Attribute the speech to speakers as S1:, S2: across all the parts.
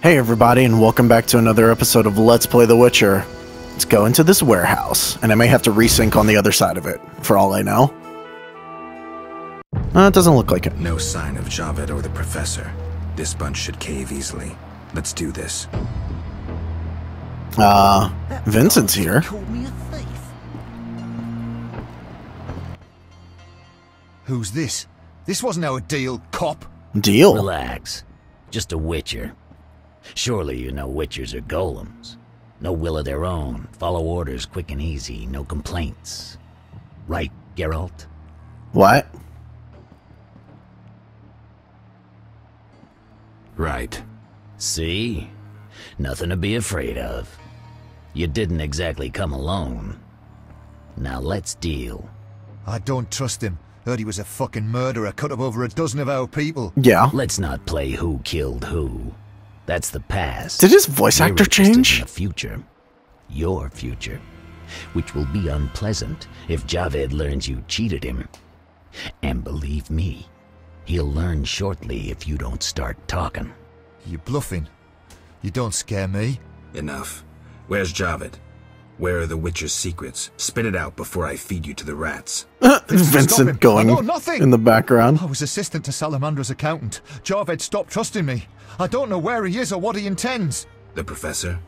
S1: Hey everybody, and welcome back to another episode of Let's Play The Witcher. Let's go into this warehouse, and I may have to resync on the other side of it, for all I know. It doesn't look like it.
S2: No sign of Javed or the Professor. This bunch should cave easily. Let's do this.
S1: Vincent's here.
S3: Called me a thief.
S4: Who's this? This wasn't our deal, cop.
S1: Deal?
S5: Relax. Just a witcher. Surely you know witchers are golems. No will of their own, follow orders quick and easy, no complaints. Right, Geralt?
S1: What?
S2: Right.
S5: See? Nothing to be afraid of. You didn't exactly come alone. Now let's deal.
S4: I don't trust him. Heard he was a fucking murderer, cut up over a dozen of our people.
S1: Yeah.
S5: Let's not play who killed who. That's the past.
S1: Did his voice actor change?
S5: In the future. Your future. Which will be unpleasant if Javed learns you cheated him. And believe me, he'll learn shortly if you don't start talking.
S4: You bluffing? You don't scare me.
S2: Enough. Where's Javed? Where are the Witcher's secrets? Spit it out before I feed you to the rats.
S1: Vincent going
S4: I know nothing.
S1: in the background.
S4: I was assistant to Salamandra's accountant. Javed stopped trusting me. I don't know where he is or what he intends.
S2: The Professor?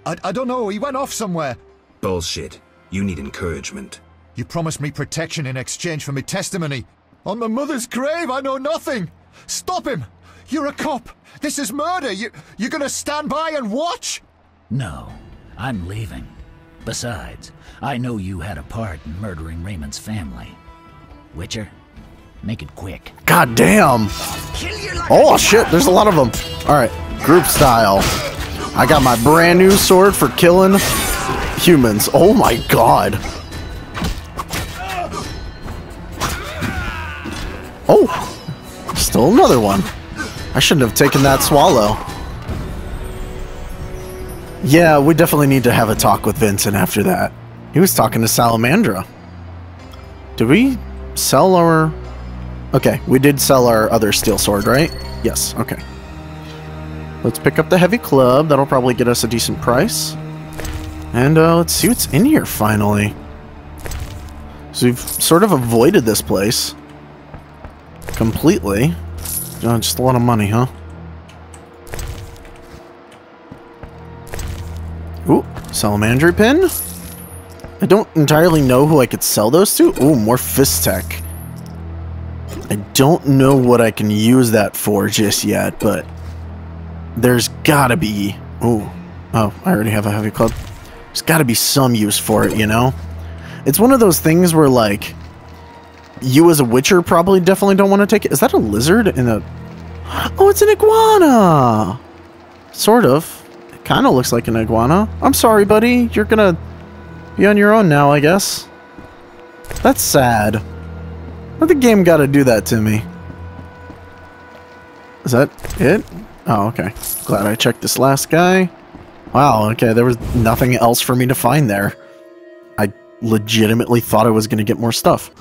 S4: I don't know. He went off somewhere.
S2: Bullshit. You need encouragement.
S4: You promised me protection in exchange for my testimony. On my mother's grave, I know nothing. Stop him. You're a cop. This is murder. You're gonna stand by and watch?
S5: No, I'm leaving. Besides, I know you had a part in murdering Raymond's family. Witcher, make it quick.
S1: God damn. Oh shit, there's a lot of them. Alright, group style. I got my brand new sword for killing humans. Oh my god. Oh, still another one. I shouldn't have taken that swallow. Yeah, we definitely need to have a talk with Vincent after that. He was talking to Salamandra. Did we sell our... Okay, we did sell our other steel sword, right? Yes, okay. Let's pick up the heavy club. That'll probably get us a decent price. And let's see what's in here finally. So we've sort of avoided this place completely. Just a lot of money, huh? Ooh, Salamandra pin. I don't entirely know who I could sell those to. Ooh, more fist tech. I don't know what I can use that for just yet, but there's gotta be... Ooh. Oh, I already have a heavy club. There's gotta be some use for it, you know? It's one of those things where, like, you as a witcher probably definitely don't want to take it. Is that a lizard in a... Oh, it's an iguana! Sort of. It kind of looks like an iguana. I'm sorry, buddy. You're gonna be on your own now, I guess. That's sad. But the game gotta do that to me. Is that it? Oh, okay. Glad I checked this last guy. Wow, okay, there was nothing else for me to find there. I legitimately thought I was gonna get more stuff.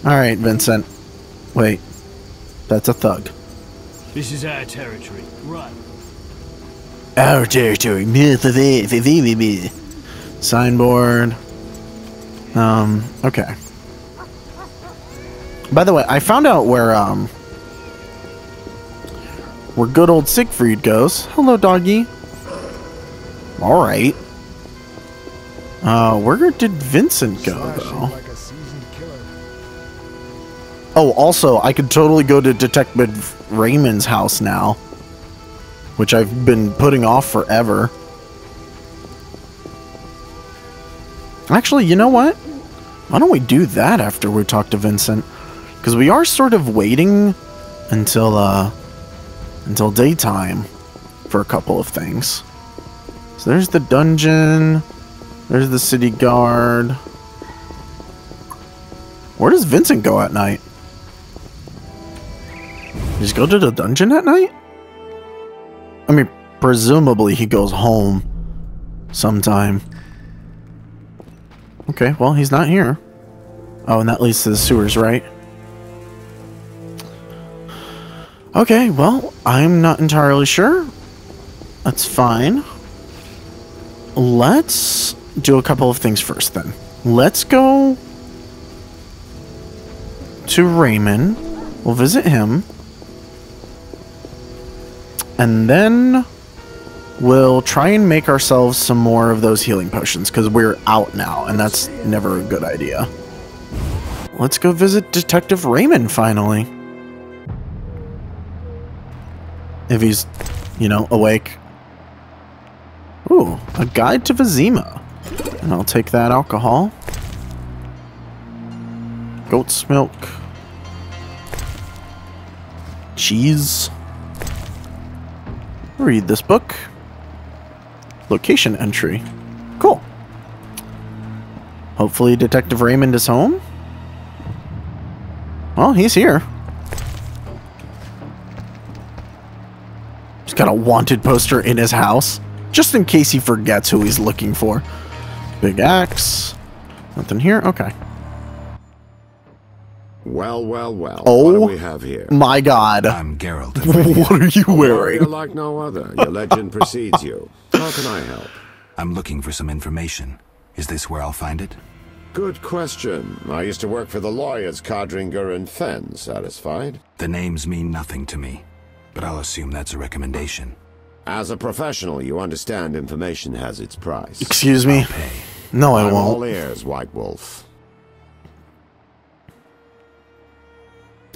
S1: Alright, Vincent. Wait. That's a thug.
S6: This is our territory. Right.
S1: Our territory. Signboard. Okay. By the way, I found out where good old Siegfried goes. Hello, doggy. Alright. Where did Vincent go, though? Oh, also, I could totally go to Detective Raymond's house now. Which I've been putting off forever. Actually, you know what? Why don't we do that after we talk to Vincent? Because we are sort of waiting until daytime for a couple of things. So there's the dungeon. There's the city guard. Where does Vincent go at night? Just go to the dungeon at night? I mean, presumably he goes home sometime. Okay, well, he's not here. Oh, and that leads to the sewers, right? Okay, well, I'm not entirely sure. That's fine. Let's do a couple of things first, then. Let's go to Raymond. We'll visit him. And then we'll try and make ourselves some more of those healing potions, because we're out now, and that's never a good idea. Let's go visit Detective Raymond, finally. If he's, you know, awake. Ooh, a guide to Vizima. And I'll take that alcohol. Goat's milk. Cheese. Read this book. Location entry. Cool. Hopefully Detective Raymond is home. Well, he's here. He's got a wanted poster in his house, just in case he forgets who he's looking for. Big axe. Nothing here? Okay.
S3: Well, well, well.
S1: Oh,
S3: what do we have here?
S1: My God.
S2: I'm Geralt.
S1: What are you wearing?
S3: You're like no other. Your legend precedes you. How can I help?
S2: I'm looking for some information. Is this where I'll find it?
S3: Good question. I used to work for the lawyers Codringer and Fenn. Satisfied?
S2: The names mean nothing to me, but I'll assume that's a recommendation.
S3: As a professional, you understand information has its price.
S1: Excuse me?
S2: I'll pay.
S1: No, I
S3: I'm all
S1: won't.
S3: ears, White Wolf.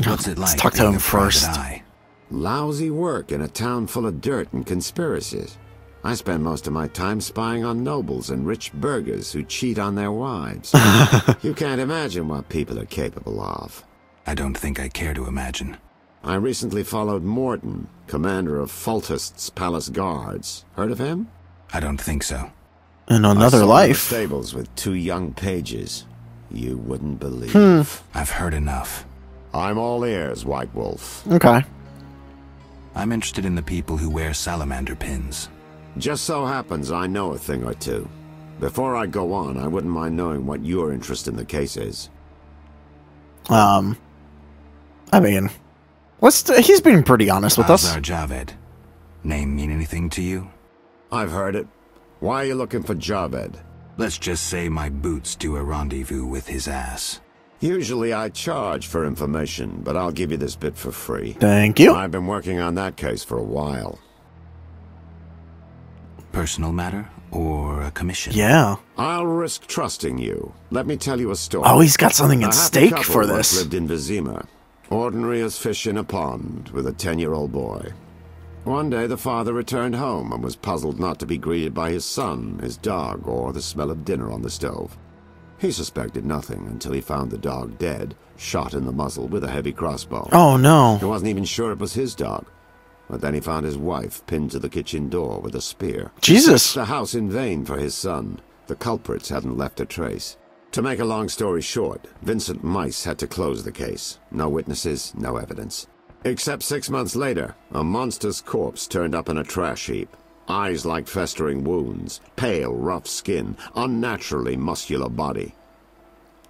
S2: What's it like?
S1: Let's talk to
S2: being
S1: him
S2: a private
S1: first.
S2: eye?
S3: Lousy work in a town full of dirt and conspiracies. I spend most of my time spying on nobles and rich burghers who cheat on their wives. You can't imagine what people are capable of.
S2: I don't think I care to imagine.
S3: I recently followed Morton, commander of Foltest's Palace Guards. Heard of him?
S2: I don't think so.
S1: In
S3: I
S1: another
S3: saw him in the
S1: life.
S3: stables with 2 young pages. You wouldn't believe.
S2: I've heard enough.
S3: I'm all ears, White Wolf.
S1: Okay.
S2: I'm interested in the people who wear salamander pins.
S3: Just so happens I know a thing or two. Before I go on, I wouldn't mind knowing what your interest in the case is.
S1: I mean, he's being pretty honest with us.
S2: Azar Javed. Name mean anything to you?
S3: I've heard it. Why are you looking for Javed?
S2: Let's just say my boots do a rendezvous with his ass.
S3: Usually I charge for information, but I'll give you this bit for free.
S1: Thank you.
S3: I've been working on that case for a while.
S2: Personal matter or a commission?
S1: Yeah.
S3: I'll risk trusting you. Let me tell you a story.
S1: Oh, he's got something
S3: A
S1: at
S3: happy
S1: stake
S3: couple
S1: for
S3: once
S1: this.
S3: lived in Vizima, ordinary as fish in a pond, with a 10-year-old boy. One day the father returned home and was puzzled not to be greeted by his son, his dog, or the smell of dinner on the stove. He suspected nothing until he found the dog dead, shot in the muzzle with a heavy crossbow.
S1: Oh, no.
S3: He wasn't even sure it was his dog. But then he found his wife pinned to the kitchen door with a spear.
S1: Jesus.
S3: He searched the house in vain for his son. The culprits hadn't left a trace. To make a long story short, Vincent Mice had to close the case. No witnesses, no evidence. Except 6 months later, a monster's corpse turned up in a trash heap. Eyes like festering wounds, pale, rough skin, unnaturally muscular body.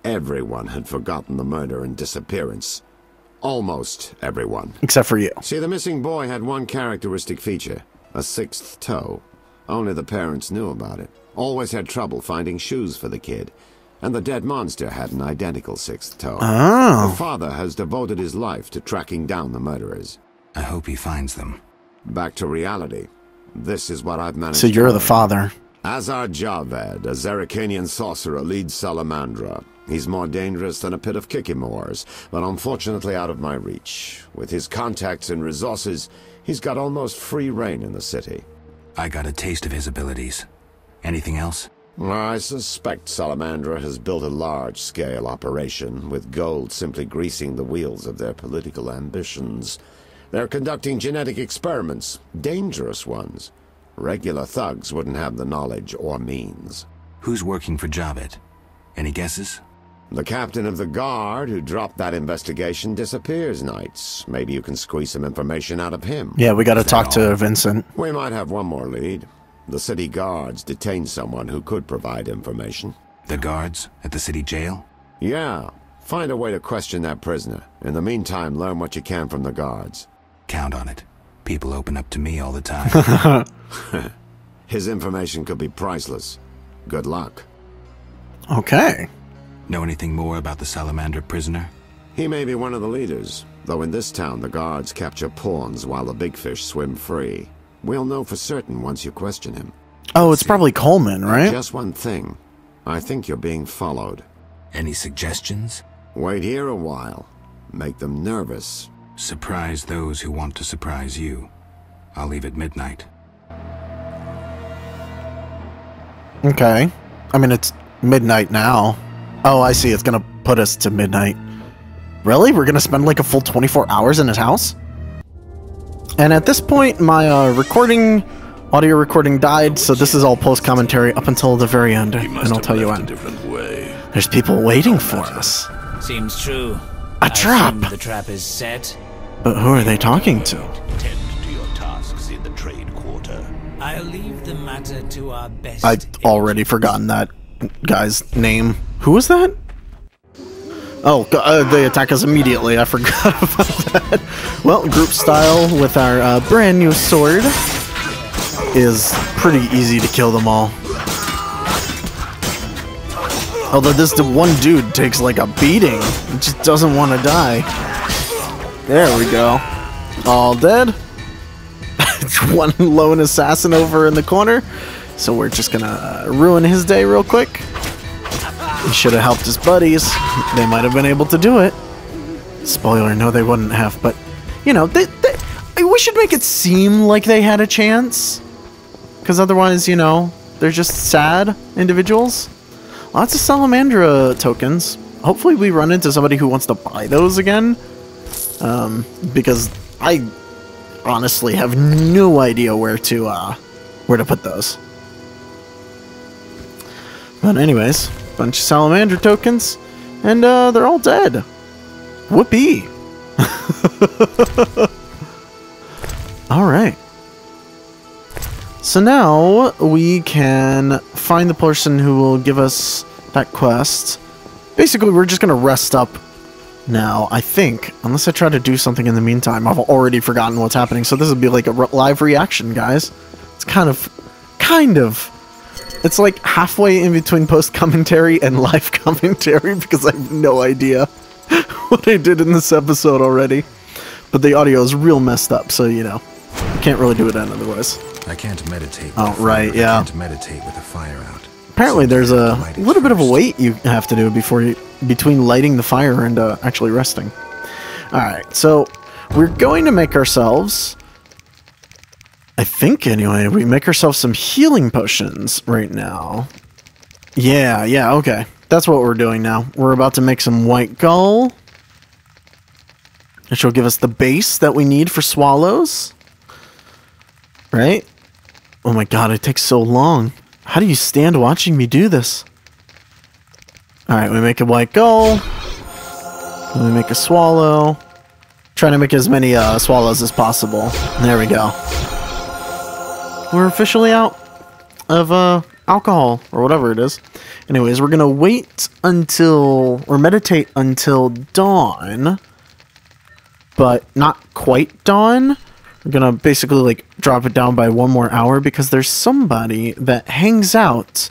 S3: Everyone had forgotten the murder and disappearance. Almost everyone.
S1: Except for you.
S3: See, the missing boy had one characteristic feature, a 6th toe. Only the parents knew about it. Always had trouble finding shoes for the kid. And the dead monster had an identical 6th toe.
S1: Oh.
S3: The father has devoted his life to tracking down the murderers.
S2: I hope he finds them.
S3: Back to reality. This is what I've managed
S1: So
S3: to
S1: you're the
S3: learn.
S1: father.
S3: Azar Javed, a Zarikanian sorcerer, leads Salamandra. He's more dangerous than a pit of Kikimors, but unfortunately out of my reach. With his contacts and resources, he's got almost free reign in the city.
S2: I got a taste of his abilities. Anything else?
S3: I suspect Salamandra has built a large-scale operation, with gold simply greasing the wheels of their political ambitions. They're conducting genetic experiments, dangerous ones. Regular thugs wouldn't have the knowledge or means.
S2: Who's working for Javed? Any guesses?
S3: The captain of the guard who dropped that investigation disappears nights. Maybe you can squeeze some information out of him.
S1: Yeah, we gotta
S2: Is that
S1: talk to
S2: all?
S1: Vincent.
S3: We might have one more lead. The city guards detained someone who could provide information.
S2: The guards at the city jail?
S3: Yeah, find a way to question that prisoner. In the meantime, learn what you can from the guards.
S2: Count on it. People open up to me all the time.
S3: His information could be priceless. Good luck.
S1: Okay.
S2: Know anything more about the salamander prisoner?
S3: He may be one of the leaders, though in this town the guards capture pawns while the big fish swim free. We'll know for certain once you question him.
S1: Oh, it's probably Coleman, right?
S3: Just one thing. I think you're being followed.
S2: Any suggestions?
S3: Wait here a while. Make them nervous.
S2: Surprise those who want to surprise you. I'll leave at midnight.
S1: Okay. I mean, it's midnight now. Oh, I see. It's gonna put us to midnight. Really? We're gonna spend like a full 24 hours in his house? And at this point, my audio recording died, so this is all post-commentary up until the very end, and I'll tell you when. There's people waiting for us.
S7: Seems true.
S1: A trap!
S7: The trap is set.
S1: But who are they talking to?
S8: Tend to your tasks in the trade quarter.
S7: I'll leave the matter to our best.
S1: I'd already forgotten that guy's name. Who was that? Oh, they attack us immediately. I forgot about that. Well, group style with our brand new sword is pretty easy to kill them all. Although this one dude takes like a beating. He just doesn't want to die. There we go. All dead. One lone assassin over in the corner. So we're just gonna ruin his day real quick. He should have helped his buddies. They might have been able to do it. Spoiler, no they wouldn't have, but you know, we should make it seem like they had a chance. Because otherwise, you know, they're just sad individuals. Lots of Salamandra tokens. Hopefully we run into somebody who wants to buy those again. Because I honestly have no idea where to put those. But anyways, bunch of Salamander tokens, and they're all dead. Whoopee! Alright. So now we can find the person who will give us that quest. Basically, we're just going to rest up now, I think. Unless I try to do something in the meantime. I've already forgotten what's happening. So this would be like a live reaction, guys. It's kind of... It's like halfway in between post-commentary and live commentary because I have no idea what I did in this episode already. But the audio is real messed up, so, you know, I can't really do it otherwise.
S2: I can't meditate.
S1: Oh, right, yeah.
S2: I can't meditate with the fire out.
S1: Apparently there's a little bit of a wait you have to do between lighting the fire and actually resting. Alright, so we're going to make ourselves... I think, anyway, we make ourselves some healing potions right now. Yeah, okay. That's what we're doing now. We're about to make some white gull. Which will give us the base that we need for swallows. Right? Oh my god, it takes so long. How do you stand watching me do this? Alright, we make a white gull. Then we make a swallow. Trying to make as many swallows as possible. There we go. We're officially out of alcohol, or whatever it is. Anyways, we're gonna wait until, or meditate until dawn, but not quite dawn. We're gonna basically like drop it down by 1 more hour because there's somebody that hangs out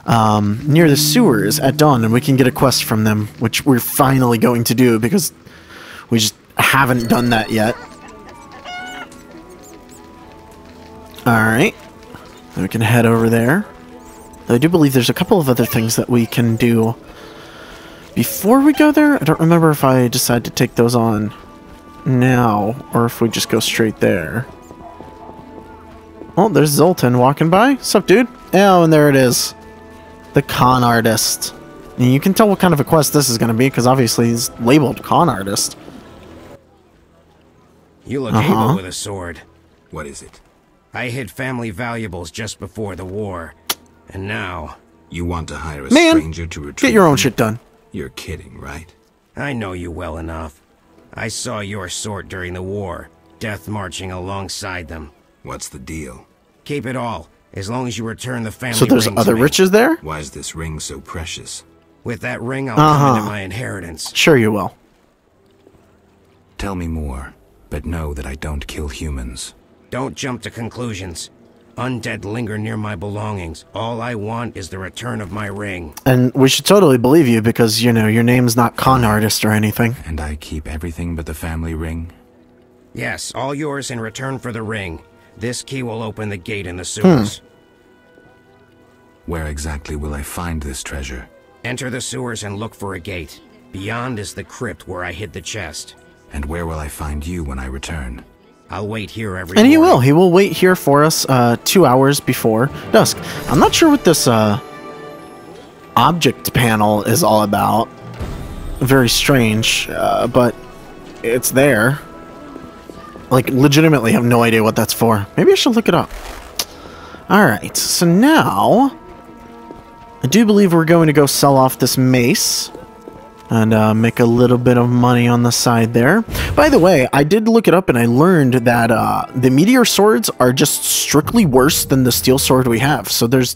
S1: near the sewers at dawn, and we can get a quest from them, which we're finally going to do because we just haven't done that yet. Alright, then we can head over there. I do believe there's a couple of other things that we can do before we go there. I don't remember if I decide to take those on now, or if we just go straight there. Oh, there's Zoltan walking by. Sup, dude? Oh, and there it is. The con artist. And you can tell what kind of a quest this is going to be, because obviously he's labeled con artist.
S9: You look able with a sword.
S2: What is it?
S9: I hid family valuables just before the war. And now...
S2: You want to hire a
S1: Man,
S2: stranger to retrieve
S1: get your own
S2: them?
S1: shit done.
S2: You're kidding, right?
S9: I know you well enough. I saw your sort during the war, death marching alongside them.
S2: What's the deal?
S9: Keep it all, as long as you return the family
S1: So there's
S9: ring to
S1: other
S9: me.
S1: riches there?
S2: Why is this ring so precious?
S9: With that ring, I'll come into my inheritance.
S1: Sure you will.
S2: Tell me more, but know that I don't kill humans.
S9: Don't jump to conclusions. Undead linger near my belongings. All I want is the return of my ring.
S1: And we should totally believe you because, you know, your name's not con artist or anything.
S2: And I keep everything but the family ring?
S9: Yes, all yours in return for the ring. This key will open the gate in the sewers.
S2: Where exactly will I find this treasure?
S9: Enter the sewers and look for a gate. Beyond is the crypt where I hid the chest.
S2: And where will I find you when I return?
S9: I'll wait here every
S1: And he
S9: morning.
S1: will. He will wait here for us 2 hours before dusk. I'm not sure what this object panel is all about. Very strange, but it's there. Like, legitimately have no idea what that's for. Maybe I should look it up. Alright, so now I do believe we're going to go sell off this mace and make a little bit of money on the side there. By the way, I did look it up and I learned that the meteor swords are just strictly worse than the steel sword we have. So there's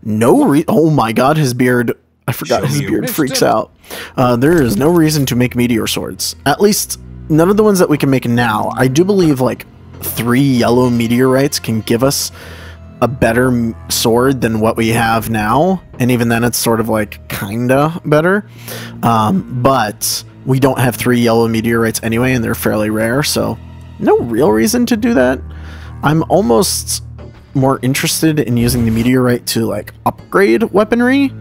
S1: no oh my god, his beard, I forgot his beard freaks out. There is no reason to make meteor swords. At least none of the ones that we can make now. I do believe like 3 yellow meteorites can give us a better sword than what we have now, and even then it's sort of like kinda better, but we don't have 3 yellow meteorites anyway, and they're fairly rare, so no real reason to do that. I'm almost more interested in using the meteorite to like upgrade weaponry,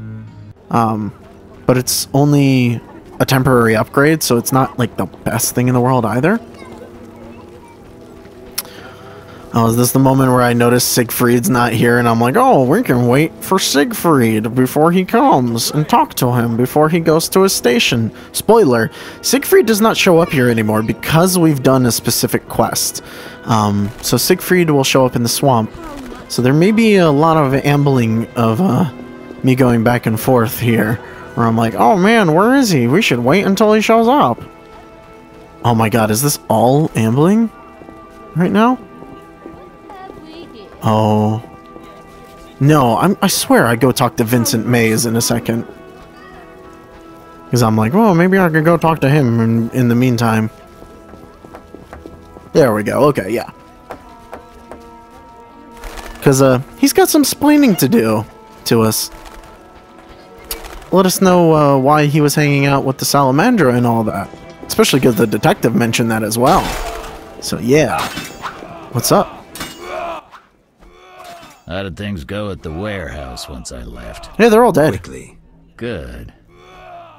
S1: but it's only a temporary upgrade, so it's not like the best thing in the world either. Oh, is this the moment where I notice Siegfried's not here and I'm like, oh, we can wait for Siegfried before he comes and talk to him before he goes to his station. Spoiler, Siegfried does not show up here anymore because we've done a specific quest. So Siegfried will show up in the swamp. So there may be a lot of ambling of me going back and forth here where I'm like, oh man, where is he? We should wait until he shows up. Oh my god, is this all ambling right now? Oh. No, I swear I'd go talk to Vincent Mays in a second. Because I'm like, well, maybe I could go talk to him in the meantime. There we go. Okay, yeah. Because he's got some explaining to do to us. Let us know why he was hanging out with the Salamandra and all that. Especially because the detective mentioned that as well. So, yeah. What's up?
S5: How did things go at the warehouse once I left?
S1: Yeah, they're all dead.
S2: Quickly.
S5: Good.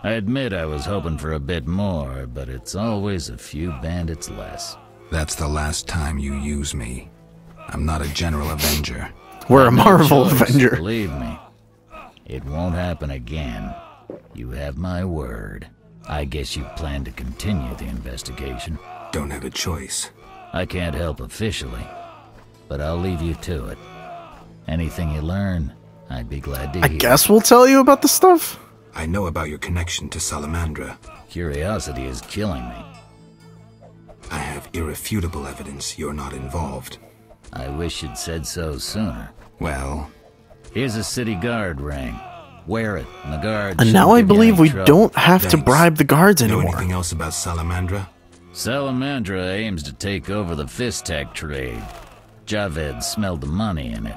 S5: I admit I was hoping for a bit more, but it's always a few bandits less.
S2: That's the last time you use me. I'm not a general avenger.
S1: We're a Marvel
S5: choice,
S1: Avenger.
S5: Believe me. It won't happen again. You have my word. I guess you plan to continue the investigation.
S2: Don't have a choice.
S5: I can't help officially, but I'll leave you to it. Anything you learn, I'd be glad to hear.
S1: I guess we'll tell you about the stuff.
S2: I know about your connection to Salamandra.
S5: Curiosity is killing me.
S2: I have irrefutable evidence you're not involved.
S5: I wish you'd said so sooner.
S2: Well,
S5: here's a city guard ring. Wear it, and the guard.
S1: And now I believe we
S5: trouble.
S1: don't have to
S2: Thanks.
S1: bribe the guards
S2: know
S1: anymore.
S2: anything else about Salamandra?
S5: Salamandra aims to take over the Fistak trade. Javed smelled the money in it.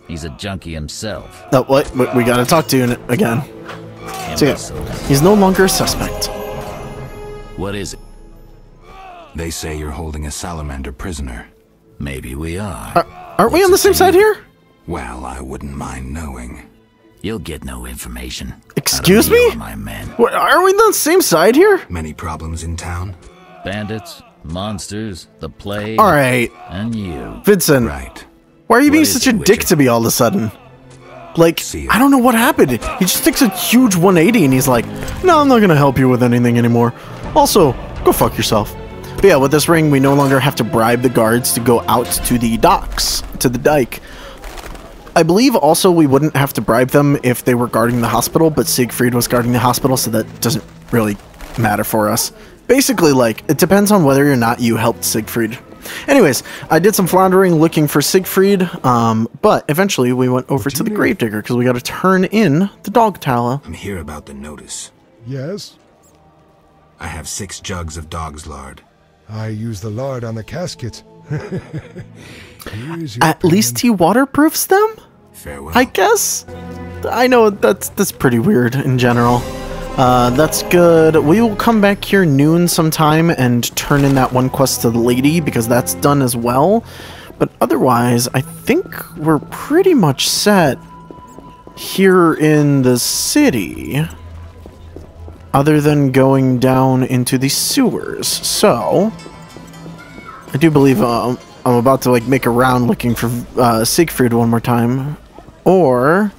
S5: He's a junkie himself.
S1: Oh, what? We gotta talk to you again. So yeah, he's no longer a suspect.
S5: What is it?
S2: They say you're holding a salamander prisoner.
S5: Maybe we are.
S1: Aren't we on the same side here?
S2: Well, I wouldn't mind knowing.
S5: You'll get no information.
S1: Excuse
S5: out of
S1: me?
S5: or my men.
S1: What, are we on the same side here?
S2: Many problems in town?
S5: Bandits, monsters, the plague.
S1: All right,
S5: And you.
S1: Vincent.
S2: Right.
S1: Why are you being
S5: What is
S1: such
S5: it,
S1: a dick
S5: Witcher?
S1: to me all of a sudden? Like,
S2: See ya.
S1: I don't know what happened. He just takes a huge 180 and he's like, no, I'm not gonna help you with anything anymore. Also, go fuck yourself. But yeah, with this ring, we no longer have to bribe the guards to go out to the docks, to the dike. I believe also we wouldn't have to bribe them if they were guarding the hospital, but Siegfried was guarding the hospital, so that doesn't really matter for us. Basically, like, it depends on whether or not you helped Siegfried. Anyways, I did some floundering looking for Siegfried, but eventually we went over to the Gravedigger because we got to turn in the dog tallow.
S2: I'm here about the notice.
S10: Yes?
S2: I have 6 jugs of dog's lard.
S10: I use the lard on the casket.
S1: At least he waterproofs them?
S2: Farewell.
S1: I guess? I know that's pretty weird in general. That's good. We will come back here noon sometime and turn in that one quest to the lady, because that's done as well. But otherwise, I think we're pretty much set here in the city, other than going down into the sewers. So, I do believe I'm about to like make a round looking for Siegfried one more time. Or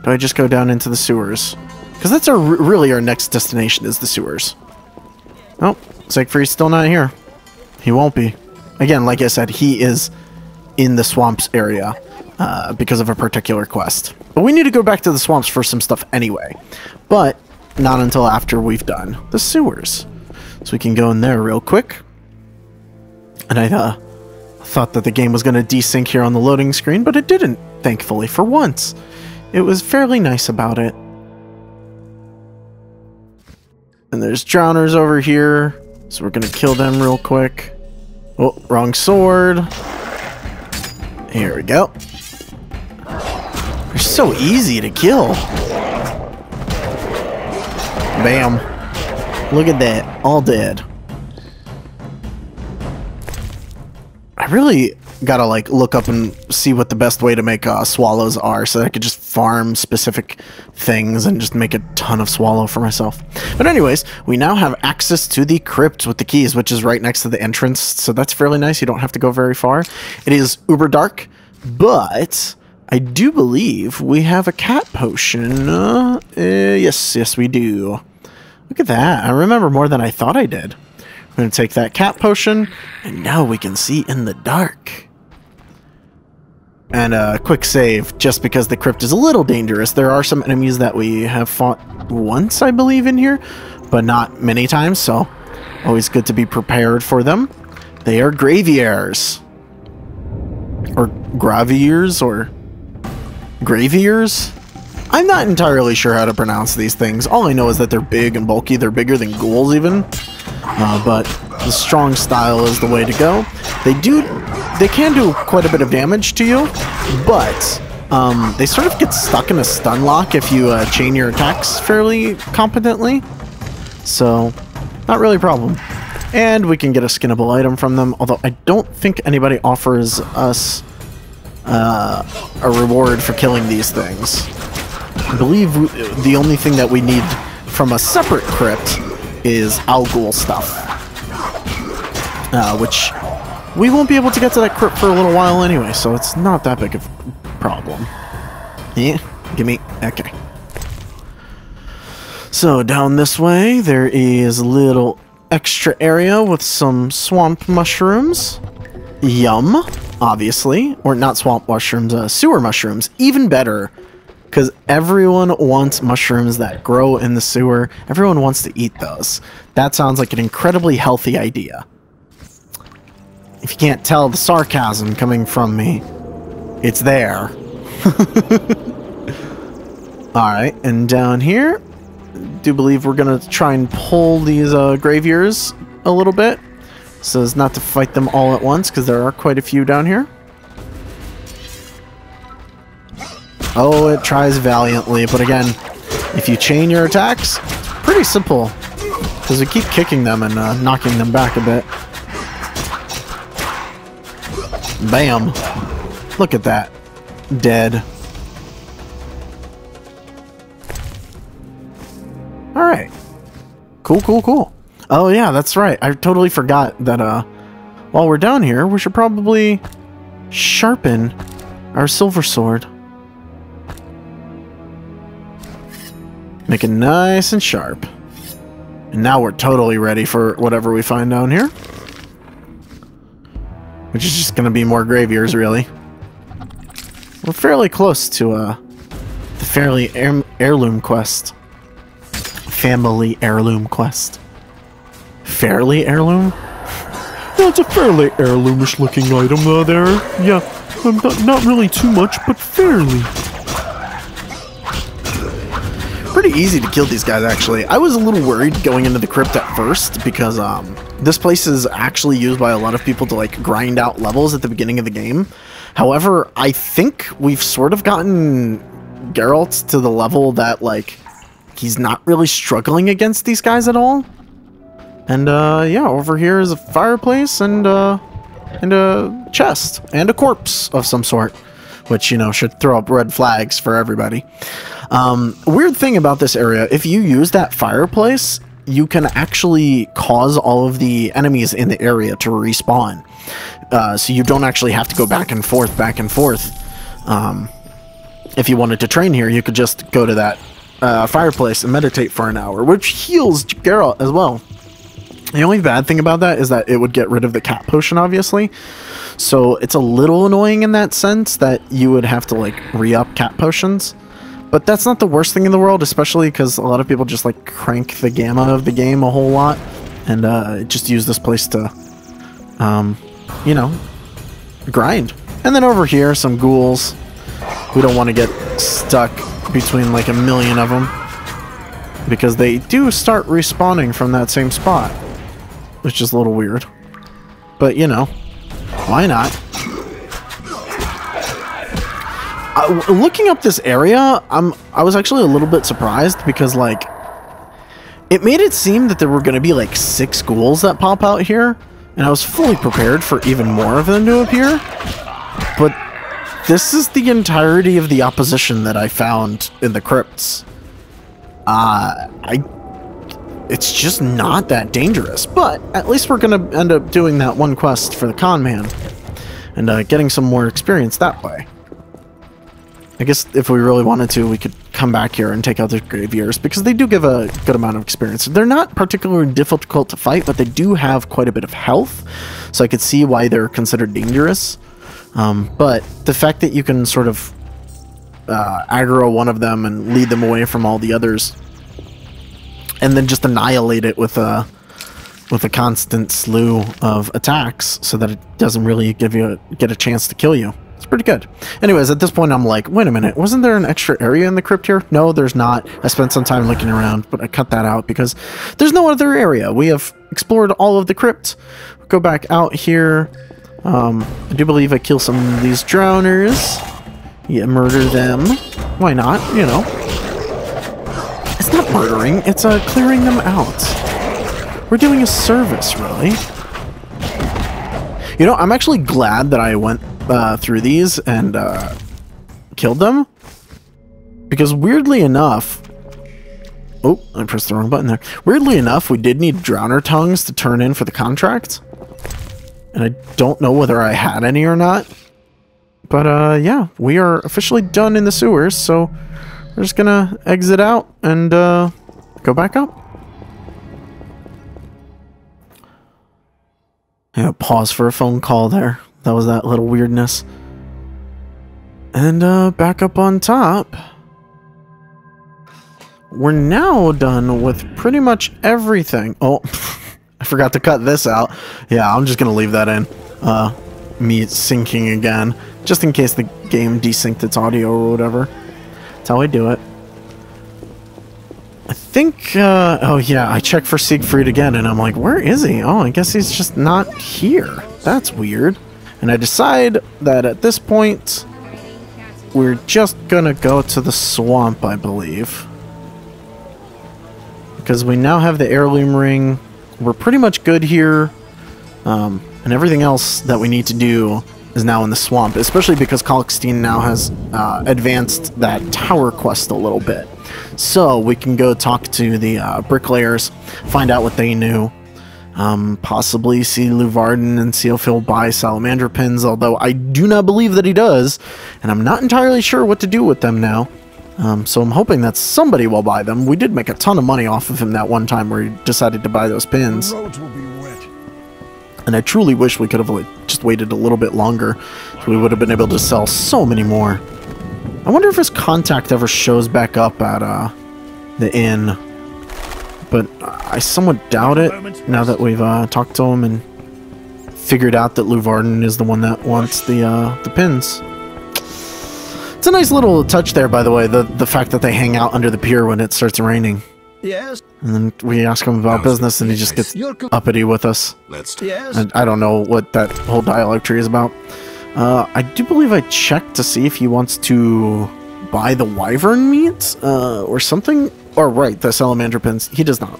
S1: do I just go down into the sewers? Because that's really our next destination is the sewers. Oh, Siegfried's still not here. He won't be. Again, like I said, he is in the swamps area because of a particular quest. But we need to go back to the swamps for some stuff anyway. But not until after we've done the sewers. So we can go in there real quick. And I thought that the game was going to desync here on the loading screen, but it didn't, thankfully, for once. It was fairly nice about it. And there's drowners over here, so we're going to kill them real quick. Oh, wrong sword. Here we go. They're so easy to kill. Bam. Look at that. All dead. I really gotta like look up and see what the best way to make swallows are, so that I could just farm specific things and just make a ton of swallow for myself. But anyways, we now have access to the crypt with the keys, which is right next to the entrance, so that's fairly nice. You don't have to go very far. It is uber dark, but I do believe we have a cat potion. Yes, we do. Look at that. I remember more than I thought I did. I'm going to take that cat potion, and now we can see in the dark. And a quick save, just because the crypt is a little dangerous. There are some enemies that we have fought once, I believe, in here, but not many times, so always good to be prepared for them. They are graviers. Or graviers, or graviers? I'm not entirely sure how to pronounce these things. All I know is that they're big and bulky. They're bigger than ghouls, even. But the strong style is the way to go. They can do quite a bit of damage to you, but they sort of get stuck in a stun lock if you chain your attacks fairly competently. So, not really a problem. And we can get a skinnable item from them, although I don't think anybody offers us a reward for killing these things. I believe the only thing that we need from a separate crypt is Alghoul stuff, which we won't be able to get to that crypt for a little while anyway, so it's not that big of a problem. Yeah, gimme. Okay. So down this way, there is a little extra area with some swamp mushrooms. Yum, obviously. Or not swamp mushrooms, sewer mushrooms. Even better. Because everyone wants mushrooms that grow in the sewer. Everyone wants to eat those. That sounds like an incredibly healthy idea. If you can't tell the sarcasm coming from me, it's there. Alright, and down here, I do believe we're going to try and pull these graviers a little bit, so as not to fight them all at once, because there are quite a few down here. Oh, it tries valiantly, but again, if you chain your attacks, it's pretty simple, because we keep kicking them and knocking them back a bit. Bam. Look at that. Dead. Alright. Cool, cool, cool. Oh yeah, that's right. I totally forgot that while we're down here, we should probably sharpen our silver sword. Make it nice and sharp. And now we're totally ready for whatever we find down here. Which is just going to be more graviers, really. We're fairly close to the fairly heirloom quest. Family heirloom quest. Fairly heirloom? Yeah, it's a fairly heirloomish looking item there. Yeah, not really too much, but fairly. Pretty easy to kill these guys, actually. I was a little worried going into the crypt at first because This place is actually used by a lot of people to like grind out levels at the beginning of the game. However, I think we've sort of gotten Geralt to the level that like he's not really struggling against these guys at all. And yeah, over here is a fireplace and a chest and a corpse of some sort, which, you know, should throw up red flags for everybody. Weird thing about this area, if you use that fireplace, you can actually cause all of the enemies in the area to respawn. So you don't actually have to go back and forth. If you wanted to train here, you could just go to that fireplace and meditate for an hour, which heals Geralt as well. The only bad thing about that is that it would get rid of the cat potion, obviously. So it's a little annoying in that sense that you would have to like re-up cat potions. But that's not the worst thing in the world, especially because a lot of people just like crank the gamma of the game a whole lot and just use this place to, you know, grind. And then over here, some ghouls. We don't want to get stuck between like a million of them because they do start respawning from that same spot, which is a little weird. But, you know, why not? Looking up this area, I was actually a little bit surprised because, like, it made it seem that there were going to be, like, 6 ghouls that pop out here, and I was fully prepared for even more of them to appear. But this is the entirety of the opposition that I found in the crypts. It's just not that dangerous, but at least we're going to end up doing that one quest for the con man and getting some more experience that way. I guess if we really wanted to, we could come back here and take out the graveyears because they do give a good amount of experience. They're not particularly difficult to fight, but they do have quite a bit of health, so I could see why they're considered dangerous. But the fact that you can sort of aggro one of them and lead them away from all the others, and then just annihilate it with a constant slew of attacks, so that it doesn't really get a chance to kill you. It's pretty good. Anyways, at this point, I'm like, wait a minute, wasn't there an extra area in the crypt here? No, there's not. I spent some time looking around, but I cut that out because there's no other area. We have explored all of the crypt. Go back out here. I do believe I kill some of these drowners. Yeah, murder them. Why not? You know. It's not murdering, it's clearing them out. We're doing a service, really. You know, I'm actually glad that I went through these and killed them. Because weirdly enough... Oh, I pressed the wrong button there. Weirdly enough, we did need drowner tongues to turn in for the contract. And I don't know whether I had any or not. But yeah, we are officially done in the sewers, so we're just gonna exit out and go back up. Yeah, pause for a phone call there. That was that little weirdness. And back up on top. We're now done with pretty much everything. Oh, I forgot to cut this out. Yeah, I'm just gonna leave that in. Me syncing again, just in case the game desynced its audio or whatever. That's how I do it. I think, oh yeah, I checked for Siegfried again, and I'm like, where is he? Oh, I guess he's just not here. That's weird. And I decide that at this point, we're just gonna go to the swamp, I believe. Because we now have the heirloom ring. We're pretty much good here. And everything else that we need to do is now in the swamp, especially because Kalkstein now has advanced that tower quest a little bit. So we can go talk to the bricklayers, find out what they knew, possibly see Luvarden and see if he'll buy salamander pins, although I do not believe that he does, and I'm not entirely sure what to do with them now. So I'm hoping that somebody will buy them. We did make a ton of money off of him that one time where he decided to buy those pins.
S4: The roads will be wet.
S1: And I truly wish we could have just waited a little bit longer, so we would have been able to sell so many more. I wonder if his contact ever shows back up at the inn. But I somewhat doubt it, now that we've talked to him and figured out that Luvarden is the one that wants the pins. It's a nice little touch there, by the way, the fact that they hang out under the pier when it starts raining.
S10: Yes?
S1: And then we ask him about business, and he just gets uppity with us. And I don't know what that whole dialogue tree is about. I do believe I checked to see if he wants to buy the wyvern meat, or something. Or, right, the salamander pins. He does not.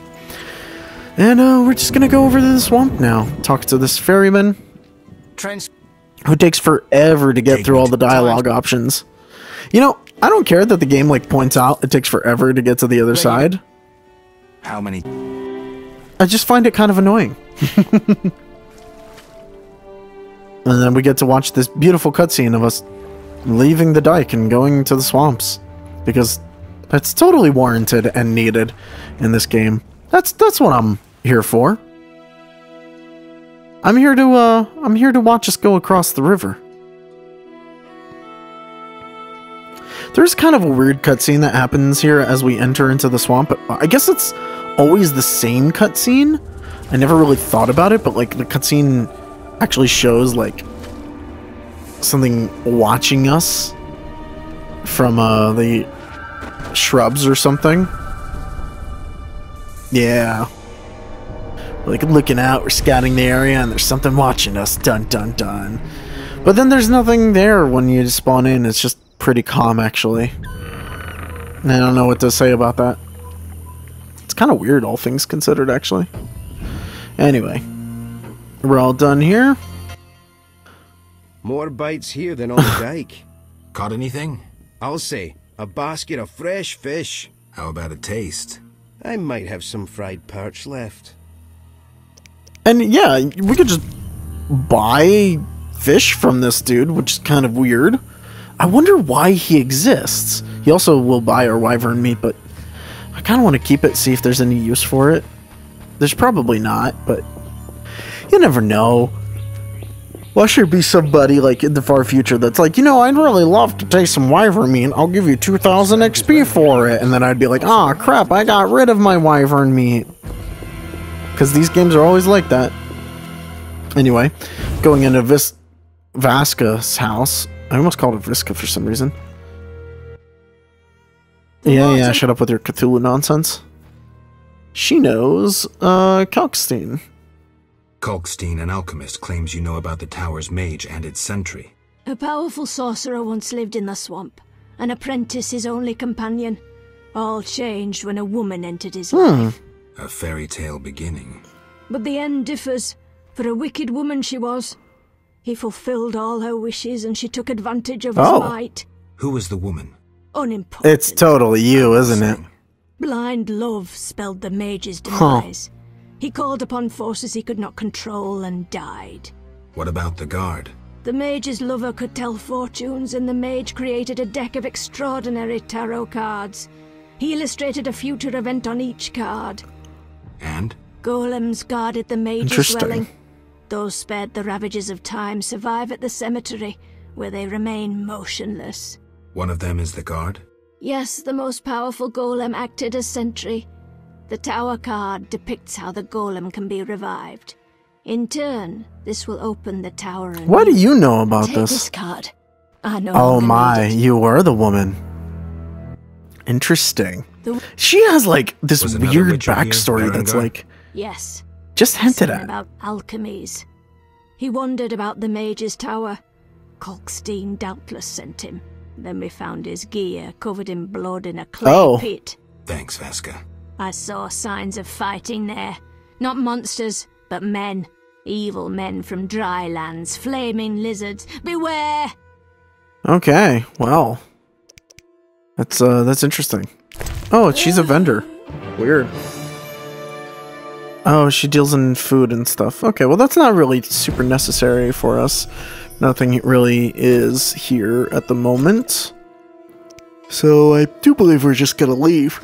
S1: And we're just gonna go over to the swamp now. Talk to this ferryman. Who takes forever to get through all the dialogue options. You know, I don't care that the game, like, points out it takes forever to get to the other side.
S2: How many?
S1: I just find it kind of annoying. And then we get to watch this beautiful cutscene of us leaving the dike and going to the swamps. Because that's totally warranted and needed in this game. That's what I'm here for. I'm here to watch us go across the river. There's kind of a weird cutscene that happens here as we enter into the swamp. I guess it's always the same cutscene. I never really thought about it, but like the cutscene actually shows like something watching us from the shrubs or something. Yeah. Like looking out, we're scouting the area, and there's something watching us. Dun dun dun. But then there's nothing there when you spawn in. It's just pretty calm, actually. I don't know what to say about that. It's kind of weird, all things considered, actually. Anyway, we're all done here.
S9: More bites here than on the dike.
S2: Caught anything?
S9: I'll say, a basket of fresh fish.
S2: How about a taste?
S9: I might have some fried perch left.
S1: And yeah, we could just buy fish from this dude, which is kind of weird. I wonder why he exists. He also will buy our wyvern meat, but I kind of want to keep it, see if there's any use for it. There's probably not, but you never know. Well, should be somebody like in the far future that's like, you know, I'd really love to taste some wyvern meat. I'll give you 2,000 XP for it. And then I'd be like, ah, crap, I got rid of my wyvern meat. Because these games are always like that. Anyway, going into Vaska's house. I almost called it Visca for some reason. Yeah, shut up with your Cthulhu nonsense. She knows, Kalkstein.
S2: Kalkstein, an alchemist, claims you know about the tower's mage and its sentry.
S10: A powerful sorcerer once lived in the swamp. An apprentice his only companion. All changed when a woman entered his life.
S2: A fairy tale beginning.
S10: But the end differs. For a wicked woman she was. He fulfilled all her wishes and she took advantage of his might.
S2: Who was the woman?
S10: Unimportant.
S1: It's totally you, isn't it?
S10: Blind love spelled the mage's demise. He called upon forces he could not control and died.
S2: What about the guard?
S10: The mage's lover could tell fortunes, and the mage created a deck of extraordinary tarot cards. He illustrated a future event on each card.
S2: And?
S10: Golems guarded the mage's dwelling. Those spared the ravages of time survive at the cemetery, where they remain motionless.
S2: One of them is the guard?
S10: Yes, the most powerful golem acted as sentry. The tower card depicts how the golem can be revived. In turn, this will open the tower and...
S1: What do you know about
S10: Take this card. I know.
S1: Oh my, you were the woman. Interesting. She has like this weird backstory that's like...
S10: Yes.
S1: Just hinted at.
S10: About alchemies. He wondered about the mage's tower. Kalkstein doubtless sent him. Then we found his gear covered in blood in a clay pit.
S2: Thanks, Vaska.
S10: I saw signs of fighting there. Not monsters, but men. Evil men from dry lands, flaming lizards. Beware!
S1: Okay, well. That's interesting. Oh, she's a vendor. Weird. Oh, she deals in food and stuff. Okay, well that's not really super necessary for us. Nothing really is here at the moment. So I do believe we're just gonna leave.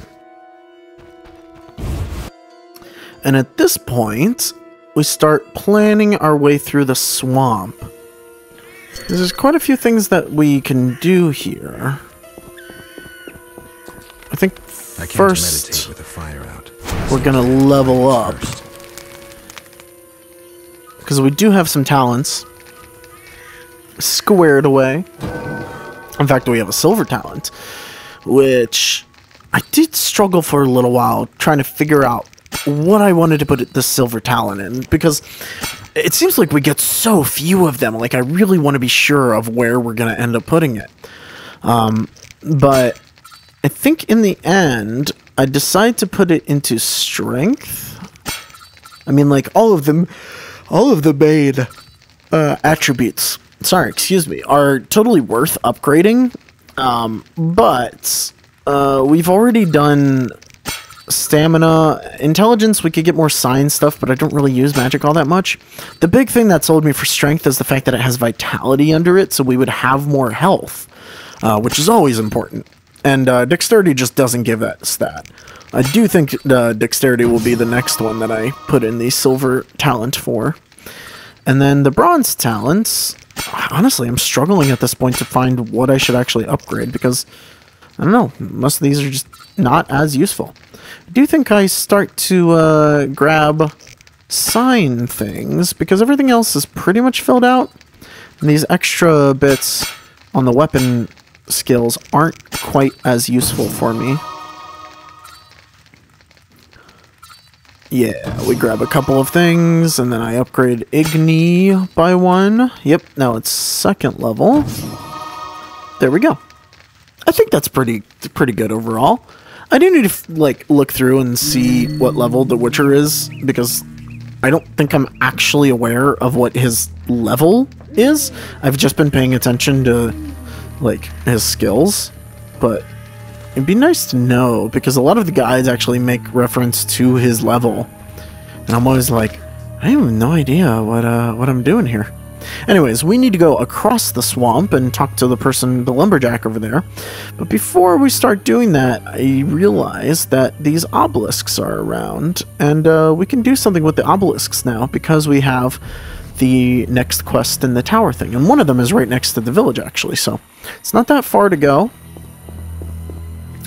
S1: And at this point, we start planning our way through the swamp. There's quite a few things that we can do here. I think first,
S2: meditate with a fire out.
S1: We're gonna level up. Because we do have some talents squared away. In fact, we have a silver talent, which I did struggle for a little while trying to figure out what I wanted to put the silver talent in, because it seems like we get so few of them. Like, I really want to be sure of where we're going to end up putting it. But I think in the end, I decide to put it into strength. I mean, like, all of the main attributes, are totally worth upgrading. But we've already done stamina. Intelligence, we could get more science stuff, but I don't really use magic all that much. The big thing that sold me for strength is the fact that it has vitality under it, so we would have more health, which is always important. And dexterity just doesn't give that stat. I do think dexterity will be the next one that I put in the silver talent for. And then the bronze talents, honestly, I'm struggling at this point to find what I should actually upgrade, because, I don't know, most of these are just not as useful. I do think I start to grab sign things, because everything else is pretty much filled out. And these extra bits on the weapon skills aren't quite as useful for me. Yeah, we grab a couple of things, and then I upgrade Igni by 1. Yep, now it's 2nd level. There we go. I think that's pretty good overall. I do need to, like, look through and see what level the Witcher is, because I don't think I'm actually aware of what his level is. I've just been paying attention to, like, his skills, but it'd be nice to know, because a lot of the guides actually make reference to his level, and I'm always like, I have no idea what I'm doing here. Anyways, we need to go across the swamp and talk to the lumberjack over there. But before we start doing that, I realize that these obelisks are around, and we can do something with the obelisks now, because we have the next quest in the tower thing, and one of them is right next to the village, actually, so it's not that far to go.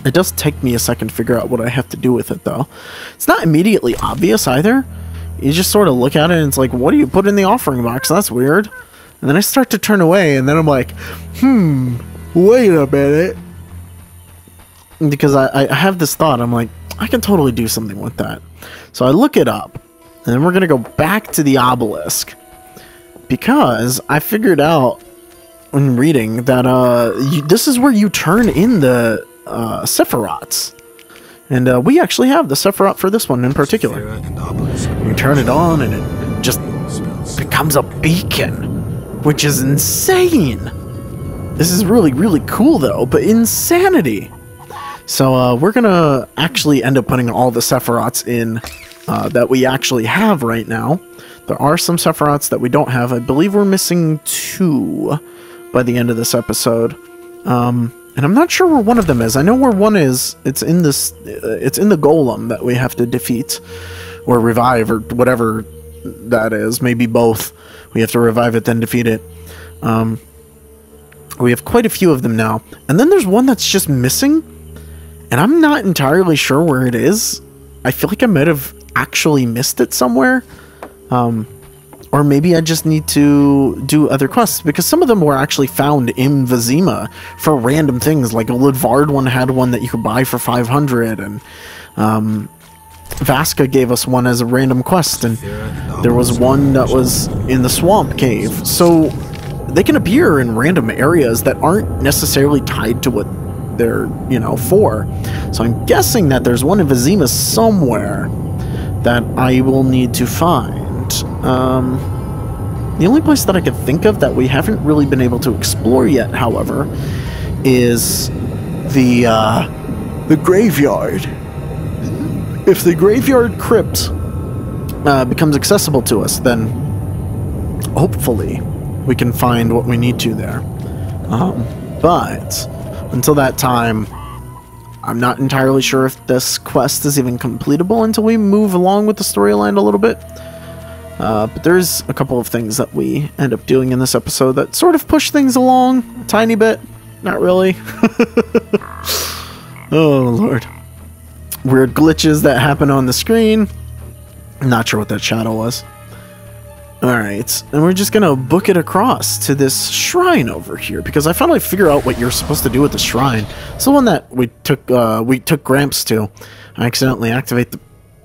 S1: It does take me a second to figure out what I have to do with it, though. It's not immediately obvious, either. You just sort of look at it, and it's like, what do you put in the offering box? That's weird. And then I start to turn away, and then I'm like, wait a minute. Because I have this thought, I'm like, I can totally do something with that. So I look it up, and then we're going to go back to the obelisk. Because I figured out, when reading, that this is where you turn in the Sephiroths. And we actually have the Sephiroth for this one in particular. You turn it on and it just becomes a beacon, which is insane. This is really, really cool though, but insanity. So we're gonna actually end up putting all the Sephiroths in that we actually have right now. There are some Sephiroths that we don't have. I believe we're missing 2 by the end of this episode. And I'm not sure where one of them is. I know where one is. It's in this. It's in the golem that we have to defeat, or revive, or whatever that is. Maybe both. We have to revive it, then defeat it. We have quite a few of them now. And then there's one that's just missing, and I'm not entirely sure where it is. I feel like I might have actually missed it somewhere. Or maybe I just need to do other quests, because some of them were actually found in Vizima for random things. Like a Ludvard one had one that you could buy for 500, and Vaska gave us one as a random quest, and there was one that was in the swamp cave. So they can appear in random areas that aren't necessarily tied to what they're, you know, for. So I'm guessing that there's one in Vizima somewhere that I will need to find. The only place that I could think of that we haven't really been able to explore yet, however, is the graveyard. If the graveyard crypt becomes accessible to us, then hopefully we can find what we need to there. But until that time, I'm not entirely sure if this quest is even completable until we move along with the storyline a little bit. But there's a couple of things that we end up doing in this episode that sort of push things along a tiny bit. Not really. Oh, Lord. Weird glitches that happen on the screen. I'm not sure what that shadow was. Alright, and we're just gonna book it across to this shrine over here, because I finally figure out what you're supposed to do with the shrine. It's the one that we took Gramps to. I accidentally activate the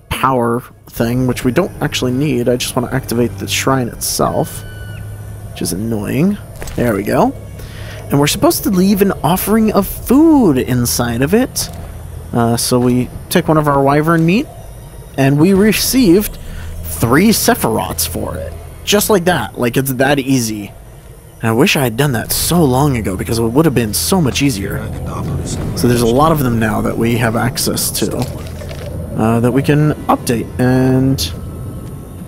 S1: power thing, which we don't actually need. I just want to activate the shrine itself, which is annoying. There we go. And we're supposed to leave an offering of food inside of it. So we take one of our wyvern meat, and we received 3 Sephiroths for it. Just like that. Like, it's that easy. And I wish I had done that so long ago, because it would have been so much easier. So there's a lot of them now that we have access to. That we can update and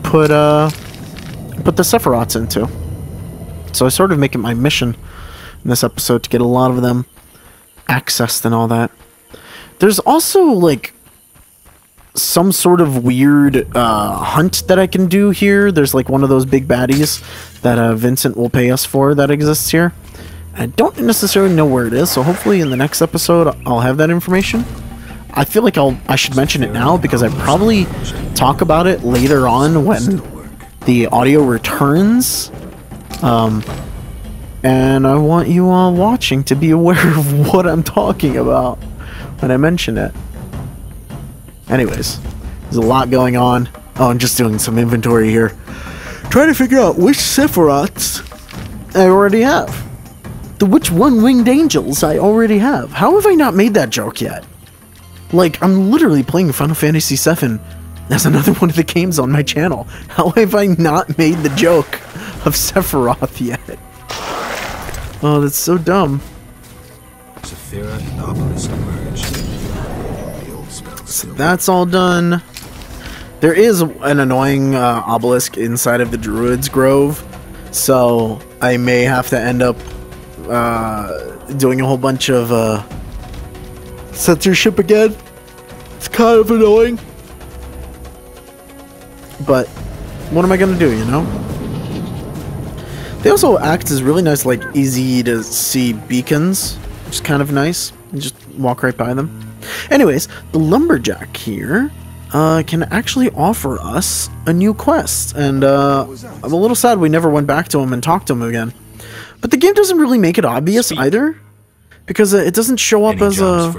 S1: put the Sephiroths into. So I sort of make it my mission in this episode to get a lot of them accessed and all that. There's also, like, some sort of weird hunt that I can do here. There's like one of those big baddies that Vincent will pay us for that exists here. I don't necessarily know where it is, so hopefully in the next episode I'll have that information. I feel like I should mention it now, because I probably talk about it later on when the audio returns. And I want you all watching to be aware of what I'm talking about when I mention it. Anyways, there's a lot going on. Oh, I'm just doing some inventory here. Trying to figure out which Sephiroths I already have. Which one-winged angels I already have. How have I not made that joke yet? Like, I'm literally playing Final Fantasy VII as another one of the games on my channel. How have I not made the joke of Sephiroth yet? Oh, that's so dumb.
S2: Saphira and Obelisk emerged.
S1: So that's all done. There is an annoying obelisk inside of the Druid's Grove, so I may have to end up doing a whole bunch of censorship again. It's kind of annoying, but what am I gonna do, you know? They also act as really nice, like, easy to see beacons, which is kind of nice. You just walk right by them. Anyways, the Lumberjack here can actually offer us a new quest, and I'm a little sad we never went back to him and talked to him again. But the game doesn't really make it obvious either, because it doesn't show up as a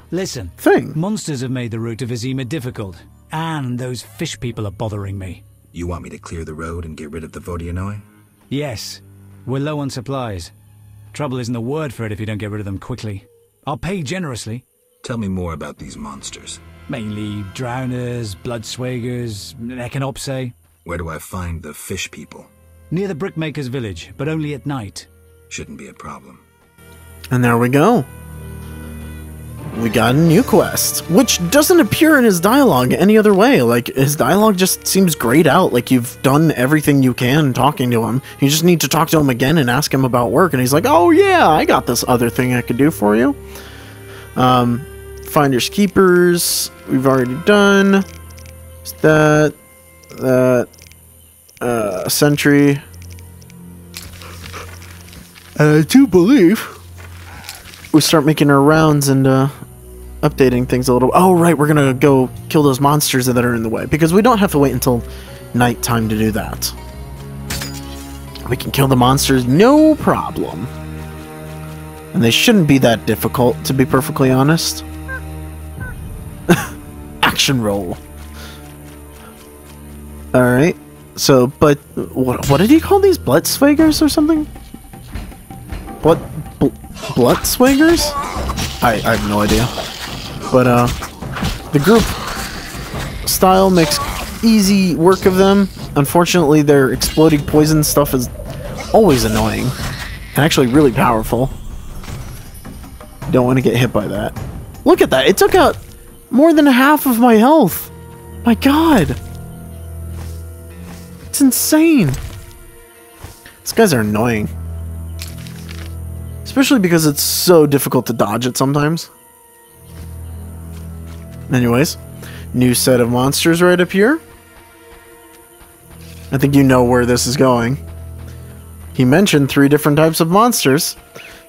S1: thing.
S6: Monsters have made the route to Vizima difficult, and those fish people are bothering me.
S2: You want me to clear the road and get rid of the Vodianoi?
S6: Yes. We're low on supplies. Trouble isn't the word for it if you don't get rid of them quickly. I'll pay generously.
S2: Tell me more about these monsters.
S6: Mainly drowners, bloodswagers, echinopse.
S2: Where do I find the fish people?
S6: Near the brickmaker's village, but only at night.
S2: Shouldn't be a problem.
S1: And there we go. We got a new quest, which doesn't appear in his dialogue any other way. Like, his dialogue just seems grayed out, like you've done everything you can talking to him. You just need to talk to him again and ask him about work, and he's like, oh yeah, I got this other thing I could do for you. Finders Keepers, we've already done. That, Sentry. And I do believe we start making our rounds and updating things a little. Oh, right, we're gonna go kill those monsters that are in the way, because we don't have to wait until nighttime to do that. We can kill the monsters, no problem. And they shouldn't be that difficult, to be perfectly honest. Action roll. Alright, so, but, what did he call these? Bloodswagers or something? What? Bloodswagers? I have no idea. But, the group style makes easy work of them. Unfortunately, their exploding poison stuff is always annoying. And actually really powerful. Don't want to get hit by that. Look at that! It took out more than half of my health! My god! It's insane! These guys are annoying. Especially because it's so difficult to dodge it sometimes. Anyways, new set of monsters right up here. I think you know where this is going. He mentioned 3 different types of monsters.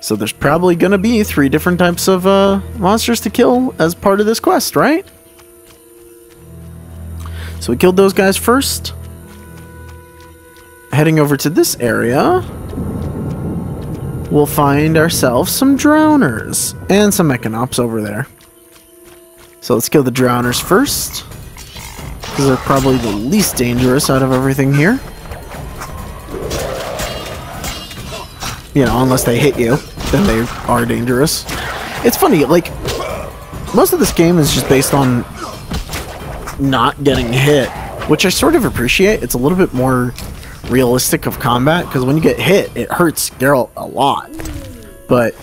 S1: So there's probably gonna be 3 different types of monsters to kill as part of this quest, right? So we killed those guys first. heading over to this area, we'll find ourselves some drowners and some mechanops over there. So let's kill the drowners first, because they're probably the least dangerous out of everything here. You know, unless they hit you, then they are dangerous. It's funny, like, most of this game is just based on not getting hit, which I sort of appreciate. It's a little bit more realistic of combat, because when you get hit, it hurts Geralt a lot. But,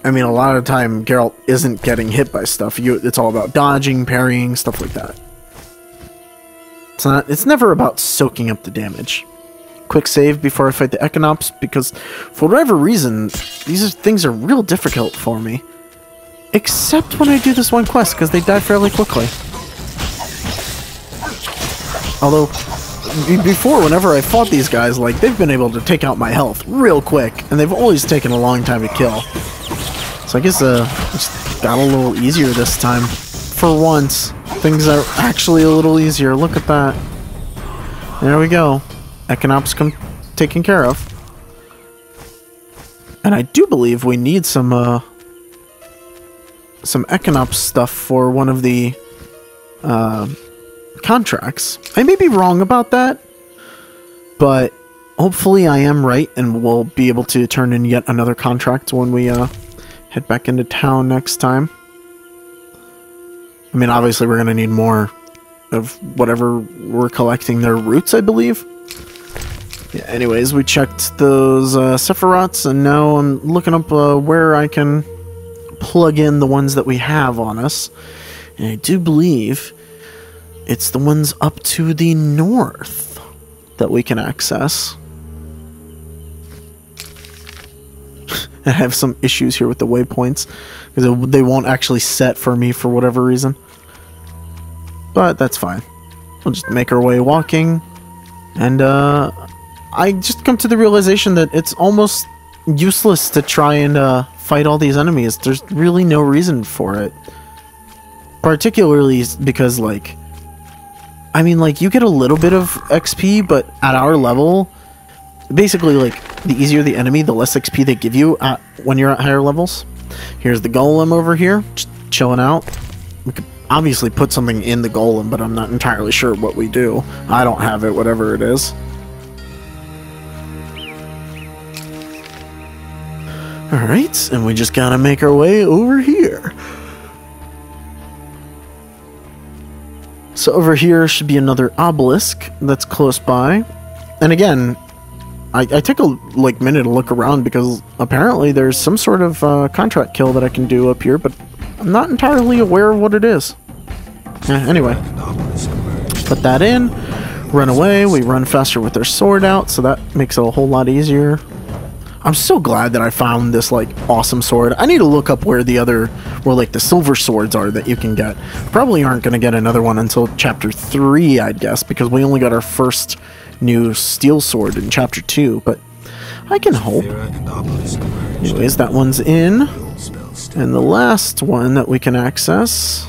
S1: I mean, a lot of the time, Geralt isn't getting hit by stuff. It's all about dodging, parrying, stuff like that. It's never about soaking up the damage. Quick save before I fight the Econops, because for whatever reason, these things are real difficult for me. Except when I do this one quest, because they die fairly quickly. Although, before, whenever I fought these guys, like, they've been able to take out my health real quick, and they've always taken a long time to kill. So I guess, just got a little easier this time. For once, things are actually a little easier. Look at that. There we go. Econops taken care of. And I do believe we need some Econops stuff for one of the contracts. I may be wrong about that, but hopefully I am right, and we'll be able to turn in yet another contract when we head back into town next time. I mean, obviously we're going to need more of whatever we're collecting. Their roots, I believe. Yeah, anyways, we checked those Sephiroths, and now I'm looking up where I can plug in the ones that we have on us. And I do believe it's the ones up to the north that we can access. I have some issues here with the waypoints, because they won't actually set for me for whatever reason. But that's fine. We'll just make our way walking, and I just come to the realization that it's almost useless to try and fight all these enemies. There's really no reason for it. Particularly because, like, I mean, like, you get a little bit of XP, but at our level, basically, like, the easier the enemy, the less XP they give you when you're at higher levels. Here's the golem over here, just chilling out. We could obviously put something in the golem, but I'm not entirely sure what we do. I don't have it, whatever it is. Alright, and we just gotta make our way over here. So over here should be another obelisk that's close by. And again, I took a minute to look around, because apparently there's some sort of contract kill that I can do up here, but I'm not entirely aware of what it is. Anyway, put that in, run away. We run faster with our sword out, so that makes it a whole lot easier. I'm so glad that I found this, like, awesome sword. I need to look up where like, the silver swords are that you can get. Probably aren't going to get another one until Chapter 3, I'd guess, because we only got our first new steel sword in Chapter 2, but I can hope. Anyways, that one's in. And the last one that we can access,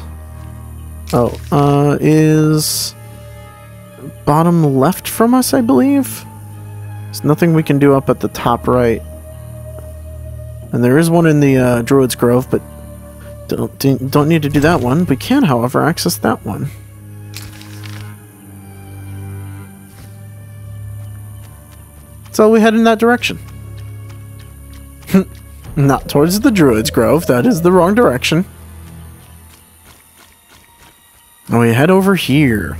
S1: is bottom left from us, I believe. There's nothing we can do up at the top right. And there is one in the Druid's Grove, but don't need to do that one. We can, however, access that one. So we head in that direction. Not towards the Druid's Grove. That is the wrong direction. And we head over here.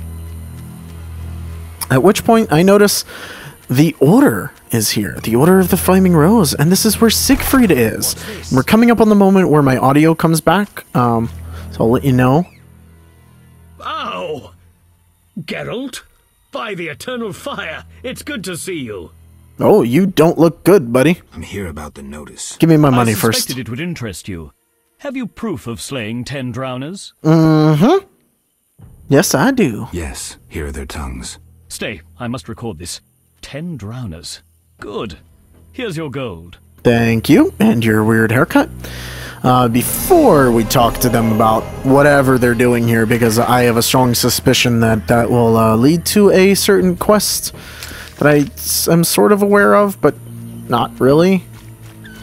S1: At which point I notice the Order is here. The Order of the Flaming Rose. And this is where Siegfried is. And we're coming up on the moment where my audio comes back. So I'll let you know.
S11: Oh! Geralt? By the eternal fire, it's good to see you.
S1: Oh, you don't look good, buddy.
S2: I'm here about the notice.
S1: Give me my money first.
S11: I suspected it would interest you. Have you proof of slaying 10 drowners?
S1: Mm-hmm. Yes, I do.
S2: Yes, here are their tongues.
S11: Stay, I must record this. 10 drowners. Good. Here's your gold.
S1: Thank you, and your weird haircut. Before we talk to them about whatever they're doing here, because I have a strong suspicion that that will lead to a certain quest that I'm sort of aware of, but not really,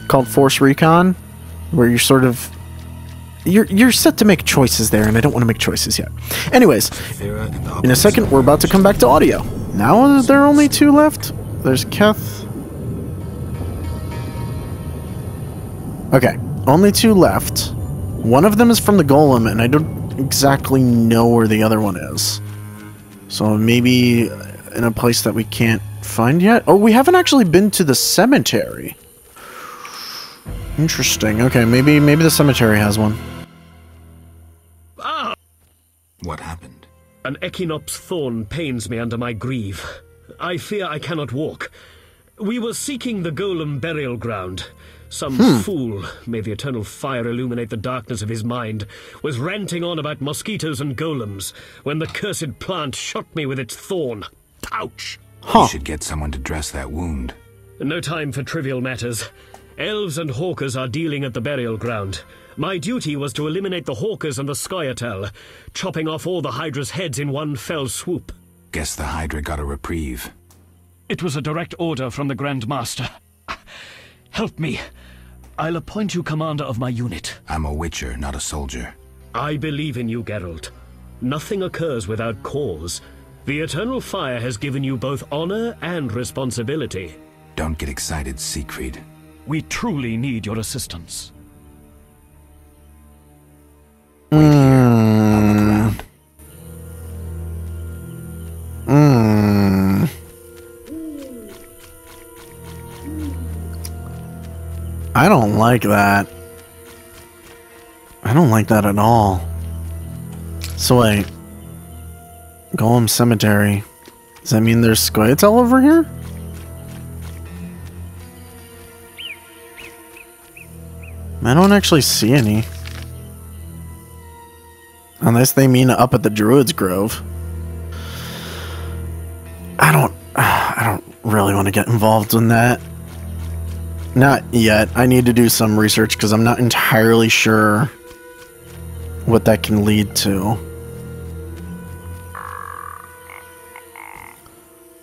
S1: called Force Recon, where you're sort of... You're set to make choices there, and I don't want to make choices yet. Anyways, in a second, we're about to come back to audio. Now there are only 2 left. There's Keth. Okay, only 2 left. One of them is from the Golem, and I don't exactly know where the other one is. So maybe in a place that we can't find yet? Oh, we haven't actually been to the cemetery. Interesting. Okay, maybe the cemetery has one.
S2: What happened?
S11: An Echinops thorn pains me under my greave. I fear I cannot walk. We were seeking the Golem burial ground. Some fool, may the eternal fire illuminate the darkness of his mind, was ranting on about mosquitoes and golems when the cursed plant shot me with its thorn. Ouch!
S2: You should get someone to dress that wound.
S11: No time for trivial matters. Elves and hawkers are dealing at the burial ground. My duty was to eliminate the hawkers and the Scoia'tael, chopping off all the Hydra's heads in one fell swoop.
S2: Guess the Hydra got a reprieve.
S11: It was a direct order from the Grand Master. Help me. I'll appoint you commander of my unit.
S2: I'm a witcher, not a soldier.
S11: I believe in you, Geralt. Nothing occurs without cause. The eternal fire has given you both honor and responsibility.
S2: Don't get excited, Siegfried.
S11: We truly need your assistance.
S2: Wait here. I'll look around.
S1: I don't like that. I don't like that at all. So wait. Golem Cemetery. Does that mean there's Scoia'tael over here? I don't actually see any. Unless they mean up at the Druid's Grove. I don't really want to get involved in that. Not yet. I need to do some research because I'm not entirely sure what that can lead to.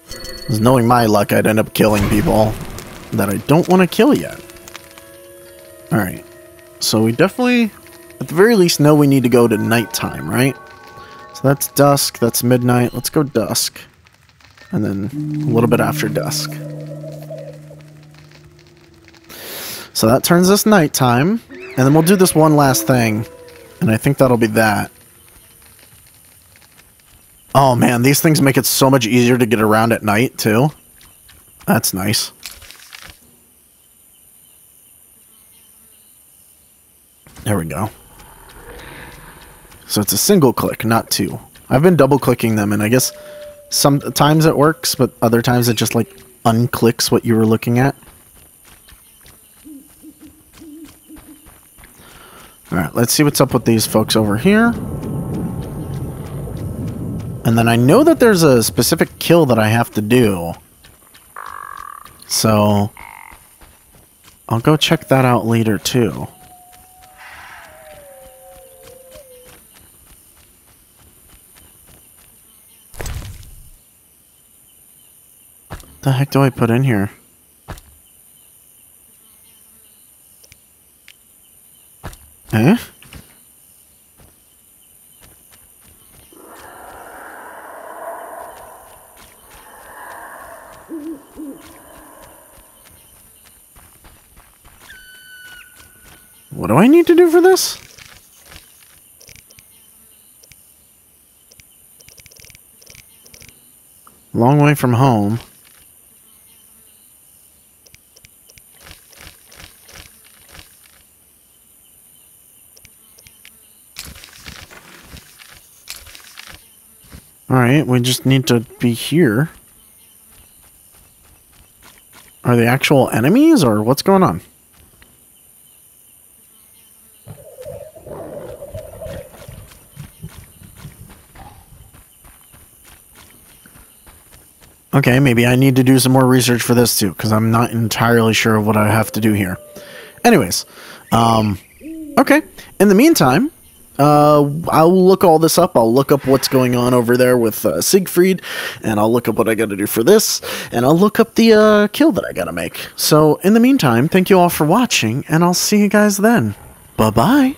S1: Because knowing my luck, I'd end up killing people that I don't want to kill yet. Alright. So we definitely, at the very least, know we need to go to nighttime, right? So that's dusk, that's midnight. Let's go dusk. And then a little bit after dusk. So that turns us nighttime. And then we'll do this one last thing. And I think that'll be that. Oh man, these things make it so much easier to get around at night, too. That's nice. There we go. So it's a single click, not 2. I've been double clicking them, and I guess sometimes it works, but other times it just like unclicks what you were looking at. Alright, let's see what's up with these folks over here. And then I know that there's a specific kill that I have to do. So I'll go check that out later too. What the heck do I put in here? Eh? What do I need to do for this? Long way from home. Alright, we just need to be here. Are they actual enemies, or what's going on? Okay, maybe I need to do some more research for this too, because I'm not entirely sure of what I have to do here. Anyways, okay. In the meantime, I'll look all this up. I'll look up what's going on over there with Siegfried, and I'll look up what I gotta do for this, and I'll look up the kill that I gotta make. So, in the meantime, thank you all for watching, and I'll see you guys then. Bye-bye.